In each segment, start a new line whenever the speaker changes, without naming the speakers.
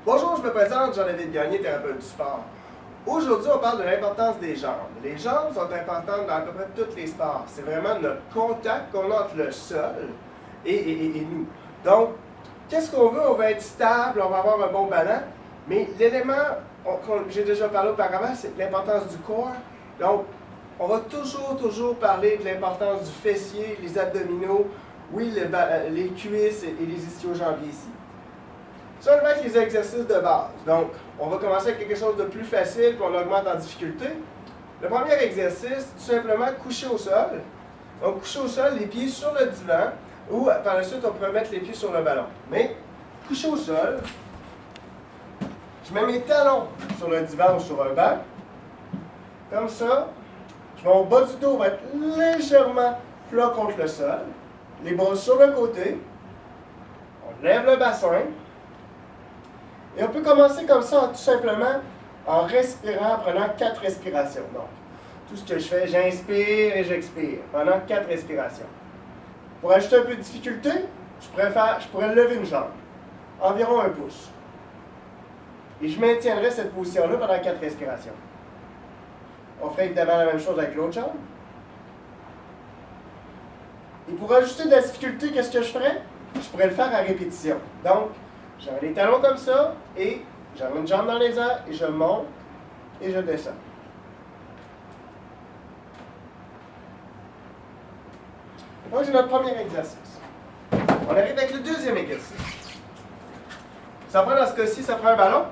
Bonjour, je me présente, Jean-David Gagné, thérapeute du sport. Aujourd'hui, on parle de l'importance des jambes. Les jambes sont importantes dans à peu près tous les sports. C'est vraiment notre contact qu'on a entre le sol et nous. Donc, qu'est-ce qu'on veut? On veut être stable, on va avoir un bon ballon, mais l'élément que j'ai déjà parlé auparavant, c'est l'importance du corps. Donc, on va toujours parler de l'importance du fessier, les abdominaux, oui, les cuisses et les ischio-jambiers ici. Ça, on va être les exercices de base. Donc, on va commencer avec quelque chose de plus facile, puis on augmente en difficulté. Le premier exercice, tout simplement, coucher au sol. Donc, coucher au sol, les pieds sur le divan, ou par la suite, on pourrait mettre les pieds sur le ballon. Mais, coucher au sol, je mets mes talons sur le divan ou sur un banc. Comme ça, mon bas du dos va être légèrement plat contre le sol. Les bras sur le côté. On lève le bassin. Et on peut commencer comme ça, tout simplement, en respirant, en prenant 4 respirations. Donc, tout ce que je fais, j'inspire et j'expire pendant 4 respirations. Pour ajouter un peu de difficulté, je pourrais lever une jambe, environ 1 pouce. Et je maintiendrai cette position-là pendant 4 respirations. On ferait évidemment la même chose avec l'autre jambe. Et pour ajouter de la difficulté, qu'est-ce que je ferais? Je pourrais le faire à répétition. Donc, j'aurai les talons comme ça, et j'aurai une jambe dans les airs, et je monte, et je descends. Donc, c'est notre premier exercice. On arrive avec le deuxième exercice. Ça prend dans ce cas-ci, ça prend un ballon,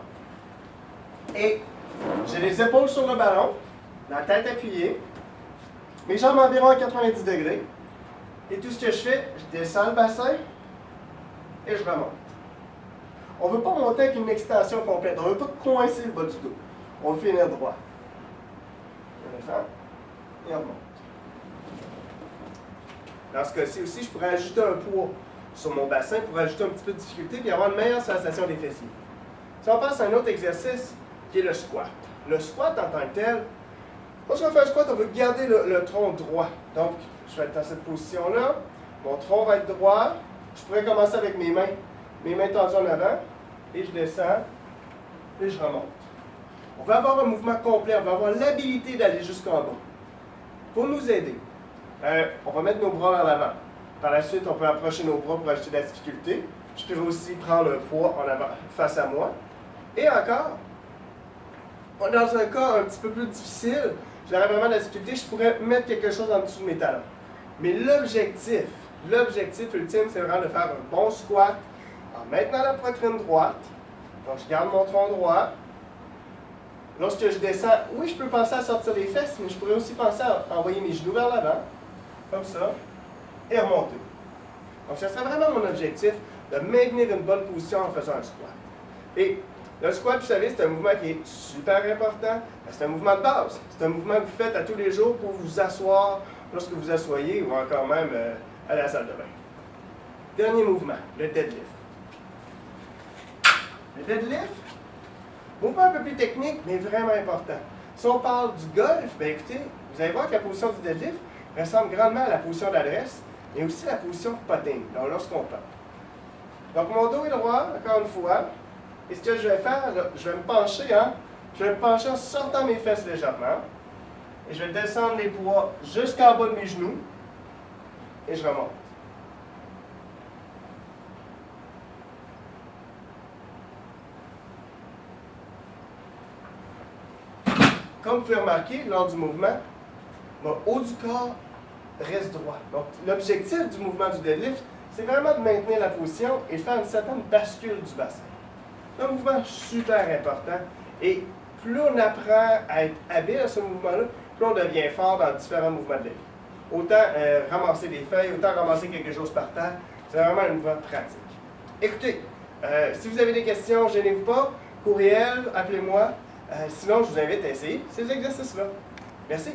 et j'ai les épaules sur le ballon, la tête appuyée, mes jambes environ à 90 degrés, et tout ce que je fais, je descends le bassin, et je remonte. On ne veut pas monter avec une extension complète. On ne veut pas coincer le bas du dos. On veut finir droit. On descend et on remonte. Dans ce cas-ci aussi, je pourrais ajouter un poids sur mon bassin pour ajouter un petit peu de difficulté et avoir une meilleure sensation des fessiers. Si on passe à un autre exercice qui est le squat. Le squat en tant que tel, lorsqu'on fait un squat, on veut garder le tronc droit. Donc, je vais être dans cette position-là. Mon tronc va être droit. Je pourrais commencer avec mes mains tendues en avant. Et je descends, et je remonte. On va avoir un mouvement complet, on va avoir l'habilité d'aller jusqu'en bas. Pour nous aider, on va mettre nos bras vers l'avant. Par la suite, on peut approcher nos bras pour ajouter de la difficulté. Je peux aussi prendre un poids en avant, face à moi. Et encore, dans un cas un petit peu plus difficile, j'aurais vraiment de la difficulté, je pourrais mettre quelque chose en dessous de mes talons. Mais l'objectif ultime, c'est vraiment de faire un bon squat, en maintenant la poitrine droite. Donc, je garde mon tronc droit. Lorsque je descends, oui, je peux penser à sortir les fesses, mais je pourrais aussi penser à envoyer mes genoux vers l'avant, comme ça, et remonter. Donc, ce serait vraiment mon objectif de maintenir une bonne position en faisant un squat. Et le squat, vous savez, c'est un mouvement qui est super important. C'est un mouvement de base. C'est un mouvement que vous faites à tous les jours pour vous asseoir lorsque vous asseyez ou encore même à la salle de bain. Dernier mouvement, le deadlift. Le deadlift, mouvement un peu plus technique, mais vraiment important. Si on parle du golf, bien écoutez, vous allez voir que la position du deadlift ressemble grandement à la position d'adresse, mais aussi à la position de putting, donc lorsqu'on part. Donc mon dos est droit, encore une fois, et ce que je vais faire, là, je vais me pencher, je vais me pencher en sortant mes fesses légèrement, et je vais descendre les poids jusqu'en bas de mes genoux, et je remonte. Comme vous pouvez remarquer, lors du mouvement, mon haut du corps reste droit. Donc, l'objectif du mouvement du deadlift, c'est vraiment de maintenir la position et de faire une certaine bascule du bassin. C'est un mouvement super important. Et plus on apprend à être habile à ce mouvement-là, plus on devient fort dans différents mouvements de la vie. Autant ramasser des feuilles, autant ramasser quelque chose par terre. C'est vraiment un mouvement pratique. Écoutez, si vous avez des questions, gênez-vous pas. Courriel, appelez-moi. Sinon, je vous invite à essayer ces exercices-là. Merci.